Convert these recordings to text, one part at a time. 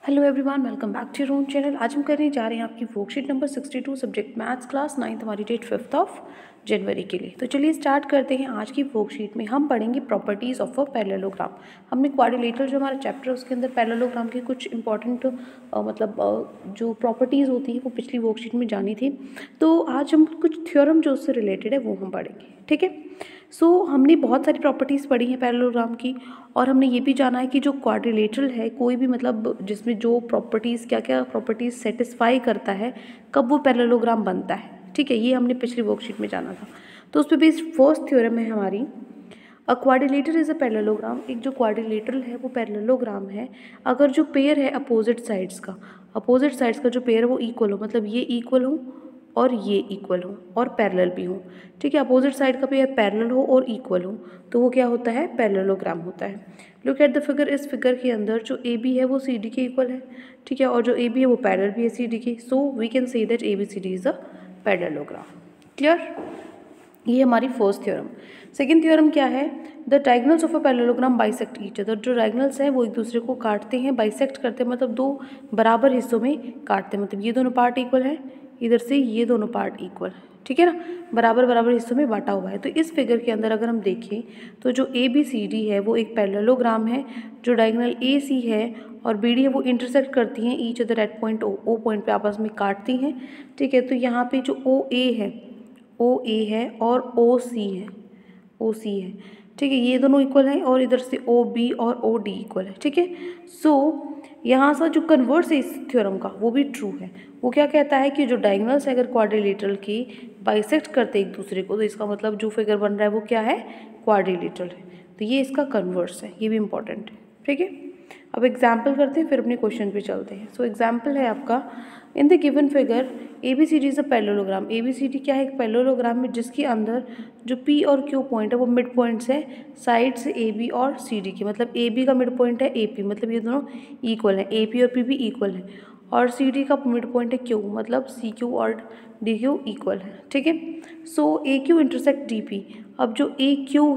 Hello everyone, welcome back to your own channel. आज हम करने जा रहे हैं आपकी worksheet number 62 subject maths class 9 हमारी डेट 5 जनवरी के लिए। तो चलिए स्टार्ट करते हैं। आज की वर्कशीट में हम पढ़ेंगे प्रॉपर्टीज़ ऑफ अ पैरेललोग्राम। हमने क्वाड्रिलेटरल जो हमारा चैप्टर है उसके अंदर पैरेललोग्राम की कुछ इंपॉर्टेंट जो प्रॉपर्टीज़ होती हैं वो पिछली वर्कशीट में जानी थी। तो आज हम कुछ थ्योरम जो उससे रिलेटेड है वो हम पढ़ेंगे, ठीक है। हमने बहुत सारी प्रॉपर्टीज़ पढ़ी हैं पैरेललोग्राम की, और हमने ये भी जाना है कि जो क्वाड्रिलेटरल है कोई भी जिसमें जो प्रॉपर्टीज़ क्या क्या प्रॉपर्टीज़ सेटिस्फाई करता है, कब वो पैरेललोग्राम बनता है, ठीक है। ये हमने पिछली वर्कशीट में जाना था। तो उस पर बेस्ड फर्स्ट थ्योरम है हमारी, अ क्वाड्रिलेटर इज़ अ पैरेललोग्राम। एक जो क्वाड्रिलेटरल है वो पैरेललोग्राम है अगर जो पेयर है अपोजिट साइड्स का जो पेयर है वो इक्वल हो, मतलब ये इक्वल हो और ये इक्वल हो और पैरेलल भी हो, ठीक है। अपोजिट साइड का पेयर पैरेलल हो और इक्वल हो तो वो क्या होता है, पैरेललोग्राम होता है। Look at the figure. इस फिगर के अंदर जो ए बी है वो सी डी के इक्वल है, ठीक है, और जो ए बी है वो पैरेलल भी है सी डी के। So we can say that A B C D is a parallelogram. Clear? ये हमारी फर्स्ट थ्योरम। सेकंड थ्योरम क्या है, the diagonals of a parallelogram bisect each other. जो डायगोनल्स हैं वो एक दूसरे को काटते हैं, बाइसेक्ट करते हैं, मतलब दो बराबर हिस्सों में काटते हैं, मतलब ये दोनों पार्ट इक्वल है, इधर से ये दोनों पार्ट इक्वल है, ठीक है ना, बराबर बराबर हिस्सों में बांटा हुआ है। तो इस फिगर के अंदर अगर हम देखें तो जो ए बी सी डी है वो एक पैरेललोग्राम है। जो डायगोनल ए सी है और बी डी है वो इंटरसेक्ट करती हैं each other at point O point पे आपस में काटती हैं, ठीक है। तो यहाँ पे जो ओ ए है और ओ सी है, ठीक है, ये दोनों इक्वल हैं, और इधर से ओ बी और ओ डी इक्वल है, ठीक है। यहाँ से जो कन्वर्स है इस थ्योरम का वो भी ट्रू है। वो क्या कहता है कि जो डायगोनल्स अगर क्वाड्रिलेटरल की बाइसेक्ट करते एक दूसरे को तो इसका मतलब जो फिगर बन रहा है वो क्या है, क्वाड्रिलेटरल है। तो ये इसका कन्वर्स है, ये भी इंपॉर्टेंट है, ठीक है। अब एग्जाम्पल करते हैं फिर अपने क्वेश्चन पे चलते हैं। एग्जाम्पल है आपका, in the given figure A B C D is a parallelogram. A B C D क्या है, एक पैरेललोग्राम में जिसके अंदर जो पी और क्यू पॉइंट है वो मिड पॉइंट्स है साइड से ए बी और सी डी के, मतलब ए बी का मिड पॉइंट है ए पी, मतलब ये दोनों इक्वल है, ए पी और पी भी इक्वल है, और सी डी का मिड पॉइंट है क्यू, मतलब सी क्यू और डी क्यू इक्वल है, ठीक है। ए क्यू इंटरसेक्ट डी पी। अब जो ए क्यू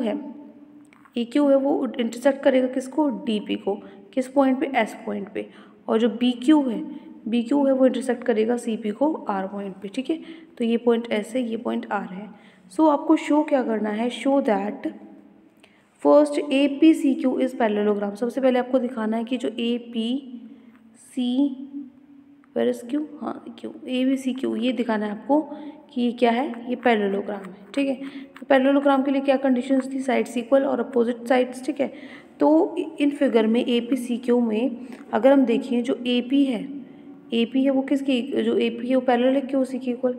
है वो इंटरसेक्ट करेगा किसको, डी पी को, किस पॉइंट पे, एस पॉइंट पे। और जो बी क्यू है वो इंटरसेक्ट करेगा सी पी को आर पॉइंट पे, ठीक है। तो ये पॉइंट एस है, ये पॉइंट आर है। आपको शो क्या करना है, show that first A P C Q is parallelogram. सबसे पहले आपको दिखाना है कि जो A P C where is Q, हाँ Q, A B C Q, ये दिखाना है आपको कि ये क्या है, ये पैरेललोग्राम है, ठीक है। तो पैरेललोग्राम के लिए क्या कंडीशंस थी, साइड्स इक्वल और अपोजिट साइड्स, ठीक है। तो इन फिगर में ए पी सी क्यू में अगर हम देखें जो ए पी है वो किसकी, जो ए पी है वो पैरेलल है क्यू सी के इक्वल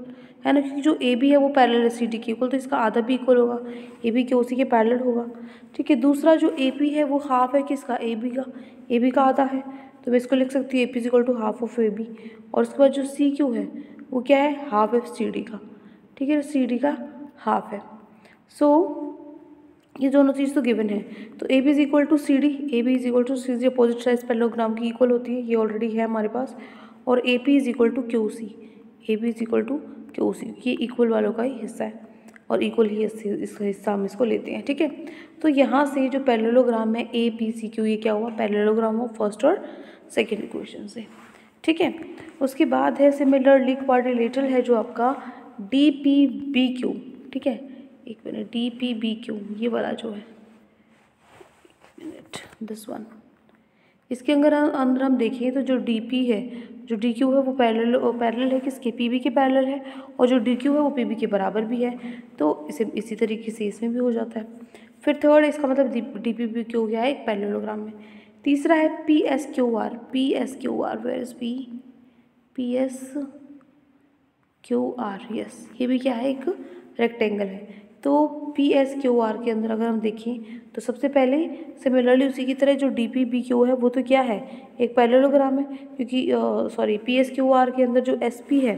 है ना, क्योंकि जो ए बी है वो पैरेलल है सी डी के इक्वल, तो इसका आधा भी इक्वल होगा, ए बी क्यू सी के पैरेलल होगा, ठीक है। दूसरा जो ए पी है वो हाफ है किसका, ए बी का आधा है, तो मैं इसको लिख सकती हूँ A P equal to half of A B. और उसके बाद जो सी क्यू है वो क्या है, हाफ है सी डी का, ठीक है, सी डी का हाफ है। ये दोनों चीज़ तो गिवन है। तो A B is equal to C D, A B is equal to C D opposite side parallelogram की इक्वल होती है, ये ऑलरेडी है हमारे पास। और A P is equal to Q C, A B is equal to Q C, ये equal वालों का ही हिस्सा है और इक्वल ही इसका हिस्सा हम इसको लेते हैं, ठीक है। तो यहाँ से जो पैरेललोग्राम है ए पी सी क्यू, ये क्या हुआ, पैरेललोग्राम हुआ फर्स्ट और सेकेंड इक्वेशन से, ठीक है। उसके बाद है सिमिलरली क्वाड्रिलेटरल है जो आपका डी पी बी क्यू, ठीक है, एक minute, D P B Q, ये वाला जो है, दिस वन। इसके अंदर हम देखें तो जो डी पी है, जो डी क्यू है वो पैरेलल है किसके, पी बी के पैरेलल है, और जो डी क्यू है वो पी बी के बराबर भी है, तो इसी तरीके से इसमें भी हो जाता है। फिर थर्ड, इसका मतलब डी पी बी क्यू गया है एक पैरेललोग्राम में। तीसरा है P S Q R, where is P S Q R, yes, ये भी क्या है, एक रेक्टेंगल है। तो पी एस क्यू आर के अंदर अगर हम देखें तो सबसे पहले सिमिलरली उसी की तरह जो डी पी बी क्यू है वो तो क्या है, एक पैरेललोग्राम है, क्योंकि पी एस क्यू आर के अंदर जो एस पी है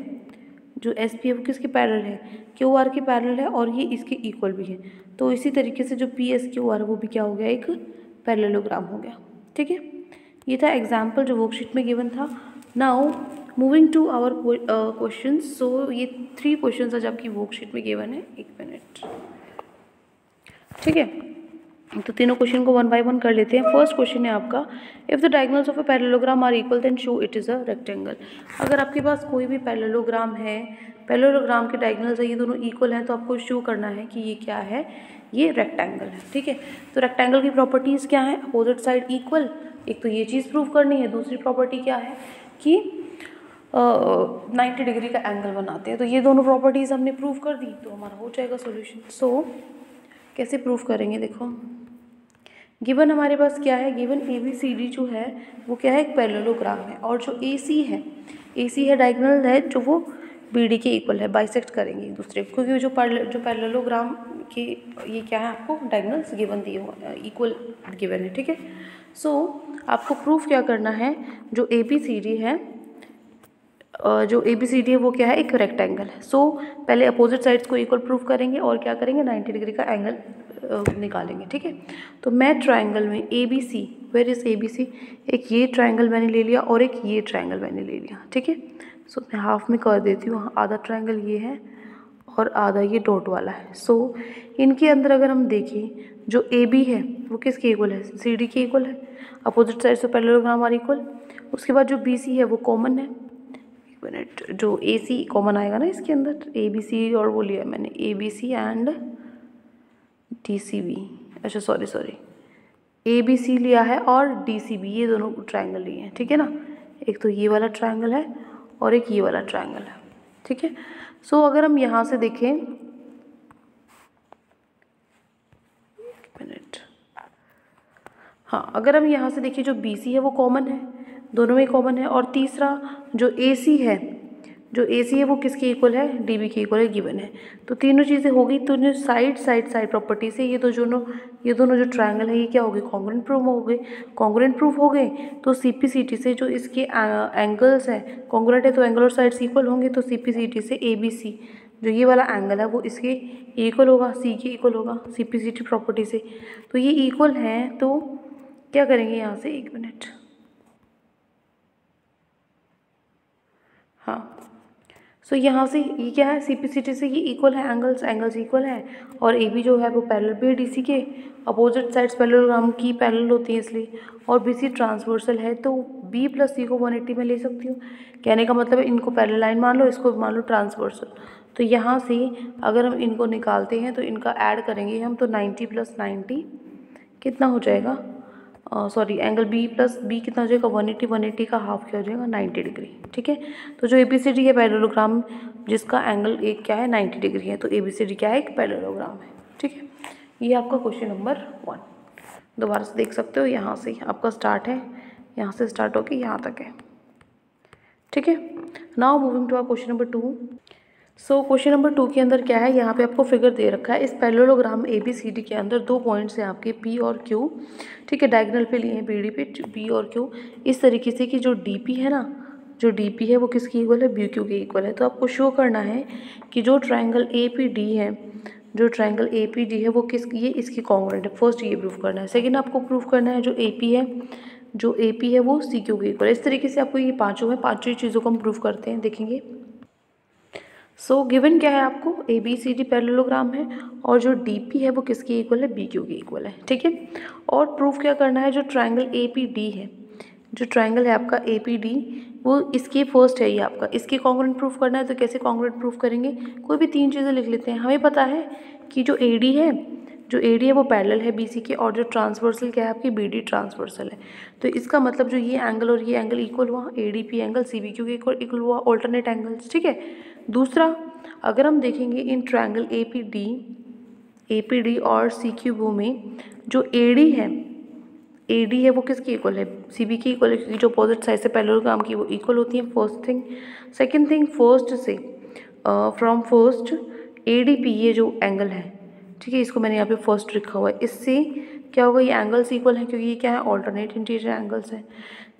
वो किसके पैरेलल है, क्यू आर के पैरेलल है, और ये इसके इक्वल भी है। तो इसी तरीके से जो पी एस क्यू आर वो भी क्या हो गया, एक पैरेललोग्राम हो गया, ठीक है। ये था एग्जाम्पल जो वर्कशीट में गिवन था। Now moving to our question. ये 3 क्वेश्चन आज आपकी वर्कशीट में गिवन है, एक मिनट, ठीक है। तो तीनों क्वेश्चन को वन बाय वन कर लेते हैं। फर्स्ट क्वेश्चन है आपका, if the diagonals of a parallelogram are equal then show it is a rectangle. अगर आपके पास कोई भी पैरेललोग्राम है, पैरेललोग्राम के डायगोनल्स है, ये दोनों इक्वल हैं, तो आपको शो करना है कि ये क्या है, ये रेक्टेंगल है। ठीक है, तो रेक्टेंगल की प्रॉपर्टीज़ क्या है, अपोजिट साइड इक्वल, एक तो ये चीज़ प्रूव करनी है, दूसरी प्रॉपर्टी क्या है कि 90 डिग्री का एंगल बनाते हैं। तो ये दोनों प्रॉपर्टीज़ हमने प्रूव कर दी, तो हमारा हो जाएगा सॉल्यूशन। सो कैसे प्रूव करेंगे, देखो गिवन हमारे पास क्या है, गिवन ABCD जो है वो क्या है, एक पैरेललोग्राम है, और जो AC है डायगोनल है जो वो BD के इक्वल है, बाइसेक्ट करेंगे एक दूसरे को, क्योंकि जो पैरेललोग्राम के ये क्या है, आपको डायगोनल्स गिवन दिए हुए इक्वल गिवन है। ठीक है, सो आपको प्रूफ क्या करना है, जो ABCD है वो क्या है, एक रेक्टेंगल है। सो पहले अपोजिट साइड्स को इक्वल प्रूफ करेंगे और क्या करेंगे, 90 डिग्री का एंगल निकालेंगे। ठीक है, तो मैं ट्रायंगल में ABC, वेयर इज ABC, एक ये ट्रायंगल मैंने ले लिया और एक ये ट्रायंगल मैंने ले लिया। ठीक है, सो मैं हाफ में कर देती हूँ, आधा ट्रायंगल ये है और आधा ये डॉट वाला है। सो इनके अंदर अगर हम देखें, जो AB है वो किसके इक्वल है, CD के इक्वल है, अपोजिट साइड से पैरेललोग्राम आर इक्वल। उसके बाद जो BC है वो कॉमन है, एक मिनट, जो AC कॉमन आएगा ना इसके अंदर, ABC और वो लिया मैंने ABC एंड DCB, अच्छा सॉरी ABC लिया है और DCB, ये दोनों ट्रायंगल लिए हैं। ठीक है ना, एक तो ये वाला ट्रायंगल है और एक ये वाला ट्रायंगल है। ठीक है, सो अगर हम यहाँ से देखें, एक मिनट, हाँ, अगर हम यहाँ से देखिए, जो BC है वो कॉमन है, दोनों में कॉमन है, और तीसरा जो AC है वो किसके इक्वल है, DB के इक्वल है, गिवन है। तो तीनों चीज़ें हो गई, तो जो साइड प्रॉपर्टी से ये दोनों जो ट्रायंगल है ये क्या हो गए, कॉन्ग्रुएंट प्रूफ हो गए। तो CPCT से जो इसके एंगल्स हैं कॉन्ग्रुएंट है, तो एंगल और साइड्स इक्वल होंगे, तो CPCT से ABC जो ये वाला एंगल है वो इसके इक्वल होगा, C के इक्वल होगा, CPCT प्रॉपर्टी से। तो ये इक्वल हैं, तो क्या करेंगे यहाँ से, एक मिनट, हाँ, सो यहाँ से ये क्या है, CPCT से ये इक्वल है, एंगल्स इक्वल है, और AB जो है वो पैरेलल भी है DC के, अपोजिट साइड्स पैरेललोग्राम की पैरेलल होती है इसलिए, और BC ट्रांसवर्सल है, तो B + C को 180 में ले सकती हूँ। कहने का मतलब है इनको पैरेलल लाइन मान लो, इसको मान लो ट्रांसवर्सल। तो यहाँ से अगर हम इनको निकालते हैं तो इनका ऐड करेंगे हम, तो 90 + 90 कितना हो जाएगा, सॉरी, एंगल B + B कितना हो जाएगा, 180 का हाफ क्या हो जाएगा, 90 डिग्री। ठीक है, तो जो ABCD है पैरेललोग्राम जिसका एंगल एक क्या है, 90 डिग्री है, तो ABCD क्या है, एक पैरेललोग्राम है। ठीक है, ये आपका क्वेश्चन नंबर 1, दोबारा से देख सकते हो, यहाँ से आपका स्टार्ट है, यहाँ से स्टार्ट होकर यहाँ तक है। ठीक है, now moving to our question number 2। So question number 2 के अंदर क्या है, यहाँ पे आपको फिगर दे रखा है, इस पैरेललोग्राम ABCD के अंदर 2 पॉइंट्स हैं आपके P और Q। ठीक है, डायगोनल पे लिए हैं BD पे P और Q, इस तरीके से कि जो DP है ना, जो DP है वो किसकी इक्वल है, BQ के इक्वल है। तो आपको शो करना है कि जो ट्रायंगल APD है वो ये इसकी कॉन्ग्रुएंट है। फर्स्ट ये प्रूफ करना है। सेकेंड आपको प्रूफ करना है जो AP है वो CQ के इक्वल है। इस तरीके से आपको ये पाँचों चीज़ों को हम प्रूफ करते हैं, देखेंगे। सो गिवन क्या है आपको, ABCD पैरेललोग्राम है और जो DP है वो किसकी इक्वल है, BQ के इक्वल है। ठीक है, और प्रूफ क्या करना है, जो ट्रायंगल APD है, जो ट्रायंगल है आपका APD वो इसकी फर्स्ट है, ये आपका इसके कॉन्ग्रुएंट प्रूफ करना है। तो कैसे कॉन्ग्रुएंट प्रूफ करेंगे, कोई भी 3 चीज़ें लिख लेते हैं। हमें पता है कि जो AD है वो पैरेलल है BC के, और जो ट्रांसवर्सल क्या है आपकी, BD ट्रांसवर्सल है। तो इसका मतलब जो ये एंगल और ये एंगल इक्वल हुआ, ADP एंगल CBQ के इक्वल हुआ, ऑल्टरनेट एंगल्स। ठीक है, दूसरा अगर हम देखेंगे इन ट्रायंगल APD और CQ में जो AD है वो किसकी इक्वल है, CB की इक्वल है, क्योंकि जो अपोजिट साइड से पैरेललोग्राम की वो इक्वल होती है। First thing. Second thing, first से फ्रॉम फर्स्ट ADP ये जो एंगल है, ठीक है, इसको मैंने यहाँ पे फर्स्ट लिखा हुआ है, इससे क्या होगा, ये एंगल्स इक्वल है क्योंकि ये क्या है, ऑल्टरनेट इंटीरियर एंगल्स है।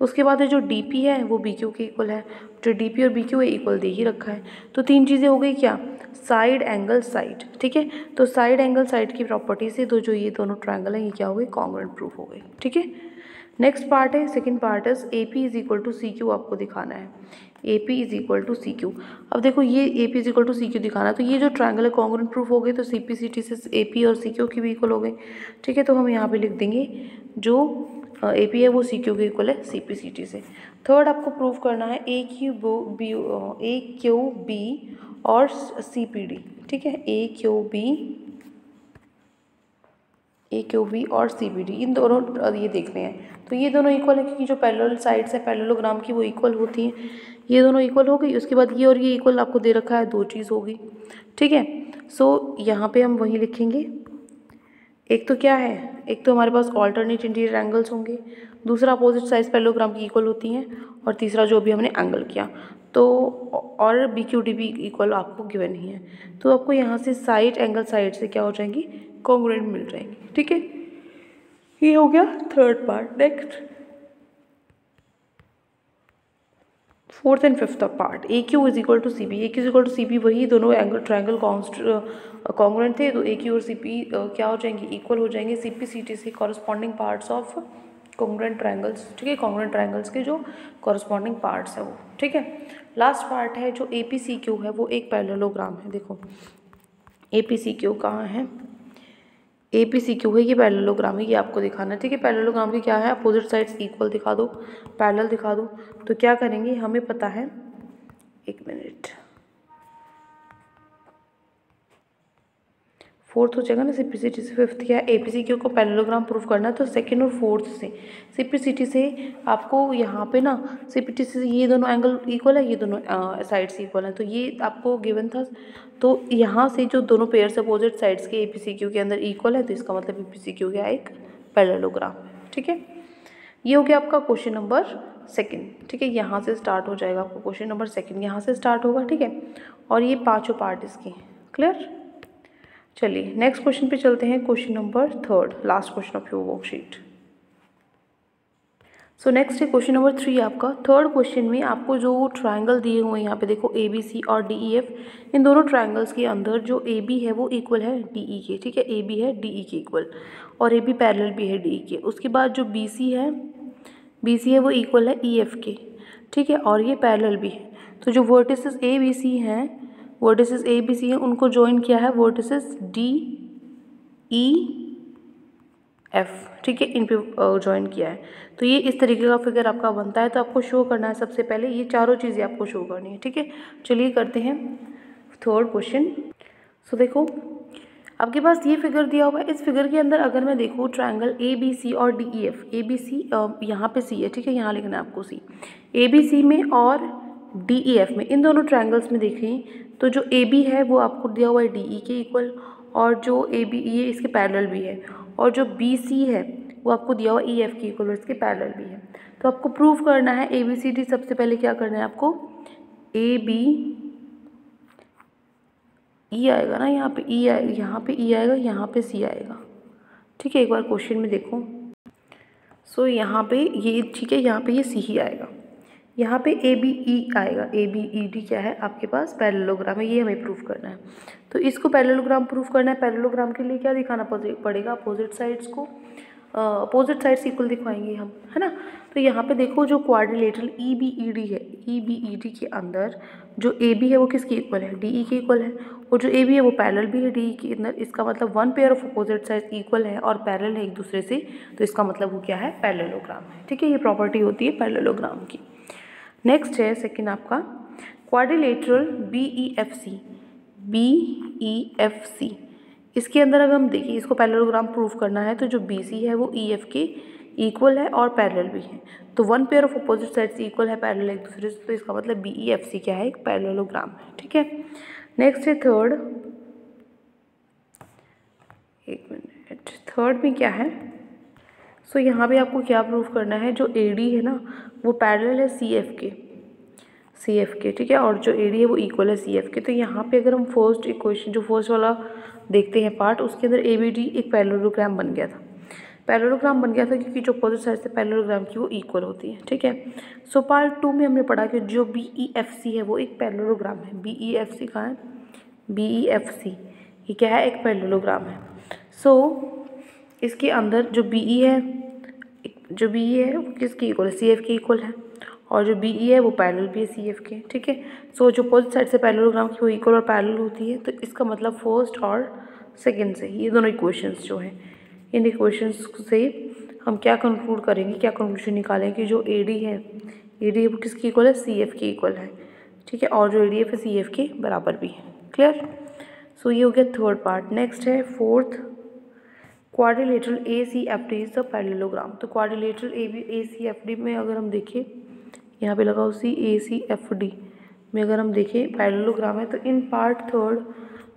उसके बाद जो DP है वो BQ के इक्वल है, जो DP और BQ है इक्वल दे ही रखा है। तो 3 चीज़ें हो गई क्या, साइड एंगल साइड। ठीक है, तो साइड एंगल साइड की प्रॉपर्टी से जो ये दोनों ट्रायंगल हैं ये क्या हो गए, कॉन्ग्रुएंट प्रूफ हो गए। ठीक है, नेक्स्ट पार्ट है, second part is A P is equal to C Q आपको दिखाना है, A P is equal to C Q. अब देखो ये A P is equal to C Q दिखाना है, तो ये जो ट्रायंगल है कॉन्ग्रुएंट प्रूफ हो गए, तो सी पी सी टी से ए पी और सी क्यू की भी इक्वल हो गई। ठीक है, तो हम यहाँ पे लिख देंगे जो ए पी है वो सी क्यू के इक्वल है सी पी सी टी से। थर्ड आपको प्रूव करना है ए क्यू बी और सी पी डी। ठीक है, ए क्यू बी और सी बी डी, इन दोनों ये देखने हैं। तो ये दोनों इक्वल है क्योंकि जो पैरेलल साइड्स है पैरेललोग्राम की वो इक्वल होती हैं। ये दोनों इक्वल हो गई, उसके बाद ये और ये इक्वल आपको दे रखा है, दो चीज़ होगी। ठीक है, सो यहाँ पे हम वही लिखेंगे। एक तो क्या है, एक तो हमारे पास ऑल्टरनेट इंटीरियर एंगल्स होंगे, दूसरा अपोजिट साइड पैरेललोग्राम की इक्वल होती हैं, और तीसरा जो भी हमने एंगल किया तो, और B Q D B equal आपको गिवन ही है। तो आपको यहाँ से साइड एंगल साइड से क्या हो जाएंगी, कॉन्ग्रुएंट मिल जाएंगी। ठीक है, ये हो गया third part. Next fourth and fifth part, A Q is equal to C B. A Q is equal to C B, वही दोनों एंगल ट्रायंगल कॉन्ग्रुएंट थे, तो ए क्यू और सी पी क्या हो जाएंगे, इक्वल हो जाएंगे सी पी सी टी से corresponding parts of congruent triangles. ठीक है, कॉन्ग्रुएंट ट्रायंगल्स के जो कॉरस्पॉन्डिंग पार्ट्स है वो। ठीक है, लास्ट पार्ट है जो ए पी सी क्यू है, वो एक पैरेललोग्राम है। देखो ए पी सी क्यू कहाँ है, ए पी सी क्यू है, ये पैरेललोग्राम है, ये आपको दिखाना है। ठीक है, पैरेललोग्राम की क्या है, अपोजिट साइड्स इक्वल दिखा दो, पैरेलल दिखा दो। तो क्या करेंगे, हमें पता है, एक मिनट, फोर्थ हो जाएगा ना सी पी सी टी से। फिफ्थ क्या है, ए पी सी क्यू को पैरेललोग्राम प्रूफ करना है, तो सेकंड और फोर्थ से सी पी सी टी से आपको यहाँ पे ना सी पी टी से ये दोनों एंगल इक्वल है, ये दोनों साइड्स इक्वल हैं, तो ये आपको गिवन था। तो यहाँ से जो दोनों पेयर्स अपोजिट साइड्स के ए पी सी क्यू के अंदर इक्वल है, तो इसका मतलब ए पी सी क्यू का एक पैरेललोग्राम है। ठीक है, ये हो गया आपका क्वेश्चन नंबर सेकंड। ठीक है, यहाँ से स्टार्ट हो जाएगा आपको क्वेश्चन नंबर सेकंड, यहाँ से स्टार्ट होगा। ठीक है, और ये पाँचों पार्ट इसकी क्लियर। चलिए नेक्स्ट क्वेश्चन पे चलते हैं, question number third, last question of your worksheet. So next है क्वेश्चन नंबर 3 आपका। थर्ड क्वेश्चन में आपको जो ट्रायंगल दिए हुए हैं यहाँ पे देखो, ए बी सी और डी ई एफ, इन दोनों ट्रायंगल्स के अंदर जो ए बी है वो इक्वल है डी ई के। ठीक है, ए बी है डी ई के इक्वल, और ए बी पैरेलल भी है डी ई के। उसके बाद जो बी सी है वो इक्वल है ई एफ के। ठीक है, और ये पैरेलल भी है। तो जो वर्टिसेस ए बी सी हैं, वर्टिसेस ए बी सी हैं, उनको ज्वाइन किया है वर्टिसेस डी ई एफ। ठीक है, इन पे ज्वाइन किया है। तो ये इस तरीके का फिगर आपका बनता है। तो आपको शो करना है सबसे पहले ये चारों चीज़ें आपको शो करनी है। ठीक है, चलिए करते हैं थर्ड क्वेश्चन। सो देखो आपके पास ये फिगर दिया हुआ है, इस फिगर के अंदर अगर मैं देखूँ ट्रायंगल ए बी सी और D E F, A B C यहाँ पे सी है। ठीक है, यहाँ लिखना है आपको सी, ए बी सी में और डी ई एफ में, इन दोनों ट्रायंगल्स में देखें तो जो ए बी है वो आपको दिया हुआ है डी ई के इक्वल, और जो ए बी ये इसके पैरेलल भी है, और जो बी सी है वो आपको दिया हुआ ई एफ के इक्वल, इसके पैरेलल भी है। तो आपको प्रूव करना है ए बी सी डी। सबसे पहले क्या करना है आपको, ए बी ई आएगा ना, यहाँ पे ई आएगा, यहाँ पे ई आएगा, यहाँ पे सी आएगा। ठीक है, एक बार क्वेश्चन में देखो। सो यहाँ पे ये ठीक है, यहाँ पे ये सी ही आएगा, यहाँ पे ए बी ई आएगा। ए बी ई डी क्या है आपके पास, पैरेललोग्राम है, ये हमें प्रूफ करना है। तो इसको पैरेललोग्राम प्रूफ करना है। पैरेललोग्राम के लिए क्या दिखाना पड़ेगा, अपोजिट साइड्स को, अपोजिट साइड्स इक्वल दिखवाएंगे हम, है ना। तो यहाँ पे देखो जो quadrilateral E B E D है, ई बी ई डी के अंदर जो ए बी है वो किसकी इक्वल है, डी ई के इक्वल है, और जो ए बी है वो पैरेलल भी है डी ई के अंदर। इसका मतलब one pair of opposite sides equal है और पैरेलल है एक दूसरे से, तो इसका मतलब वो क्या है, पैरेललोग्राम है। ठीक है, ये प्रॉपर्टी होती है पैरेललोग्राम की। नेक्स्ट है सेकंड आपका quadrilateral B E F C, B E F C. इसके अंदर अगर हम देखिए इसको पैरेललोग्राम प्रूफ करना है, तो जो बी सी है वो ई एफ के इक्वल है और पैरेलल भी है। तो one pair of opposite sides equal है, पैरेलल एक दूसरे से, तो इसका मतलब बी ई एफ सी क्या है, एक पैरेललोग्राम है। ठीक है, नेक्स्ट है थर्ड, एक मिनट, थर्ड में क्या है। सो यहाँ पे आपको क्या प्रूफ करना है, जो ए डी है ना वो पैरेलल है सी एफ के, ठीक है, और जो ए डी है वो इक्वल है सी एफ के। तो यहाँ पे अगर हम फर्स्ट इक्वेशन, जो फर्स्ट वाला देखते हैं पार्ट, उसके अंदर ए बी डी एक पैरेललोग्राम बन गया था। पैरेललोग्राम बन गया था क्योंकि जो अपोजिट साइड से पैरेललोग्राम की वो इक्वल होती है। ठीक है, सो पार्ट 2 में हमने पढ़ा कि जो बी ई एफ सी है वो एक पैरेललोग्राम है। बी ई एफ सी कहाँ है, बी ई एफ सी ये क्या है, एक पैरेललोग्राम है। सो इसके अंदर जो बी ई है, जो बी ई है वो किसकी इक्वल है, सी एफ के इक्वल है, और जो बी ई है वो पैरेलल भी है सी एफ के, ठीक है। सो जो अपोजिट साइड से पैरेललोग्राम की वो इक्वल और पैरेलल होती है, तो इसका मतलब फर्स्ट और सेकंड से ये दोनों इक्वेशंस जो हैं, इन इक्वेशंस से हम क्या कंक्लूड करेंगे, क्या कंक्लूजन निकालेंगे कि जो ए डी है, ए डी वो किसकी इक्वल है, सी एफ के इक्वल है, ठीक है, और जो ए डी एफ है सी एफ के बराबर भी है। क्लियर। सो ये हो गया थर्ड पार्ट। नेक्स्ट है fourth, quadrilateral A C F D is the parallelogram. तो quadrilateral A C F D में अगर हम देखें, यहाँ पे लगाओ सी ए सी एफ डी में अगर हम देखें पैरेललोग्राम है, तो इन पार्ट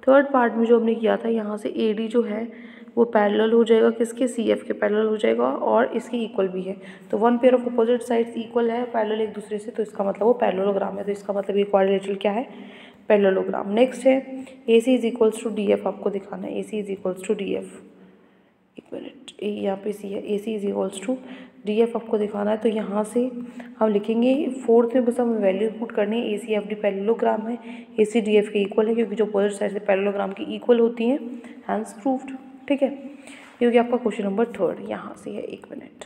थर्ड पार्ट में जो हमने किया था, यहाँ से ए डी जो है वो पैरेलल हो जाएगा किसके, सी एफ के पैरेलल हो जाएगा, और इसके इक्वल भी है। तो one pair of opposite sides equal है पैरेलल एक दूसरे से, तो इसका मतलब वो पैरेललोग्राम है। तो इसका मतलब ये क्वाड्रिलेटरल क्या है, पैरेललोग्राम। नेक्स्ट है A C is equals to D F, आपको दिखाना है A C is equals to D F. एक मिनट, यहाँ पे सी है, A C is equals to D F आपको दिखाना है। तो यहाँ से हम लिखेंगे फोर्थ में बस हमें वैल्यू पुट करनी है, A C F D parallelogram है, ए सी डी एफ के इक्वल है, क्योंकि जो अपोजिट साइड से पैरेललोग्राम की इक्वल होती हैं, हैंस प्रूव्ड, ठीक है। क्योंकि आपका क्वेश्चन नंबर थर्ड यहाँ से है, एक मिनट,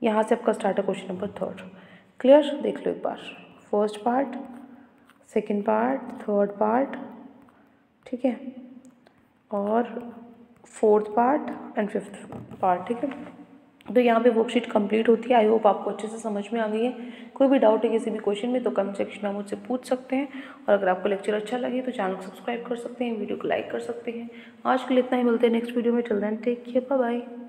यहाँ से आपका स्टार्ट है क्वेश्चन नंबर थर्ड। क्लियर, देख लो एक बार, first part, second part, third part, ठीक है, और fourth part and fifth part, ठीक है। तो यहाँ पे वर्कशीट कंप्लीट होती है। आई होप आपको अच्छे से समझ में आ गई है। कोई भी डाउट है किसी भी क्वेश्चन में तो कमेंट सेक्शन में मुझसे पूछ सकते हैं, और अगर आपको लेक्चर अच्छा लगे तो चैनल को सब्सक्राइब कर सकते हैं, वीडियो को लाइक कर सकते हैं। आज के लिए इतना ही, मिलते हैं नेक्स्ट वीडियो में। Till then take care, bye bye.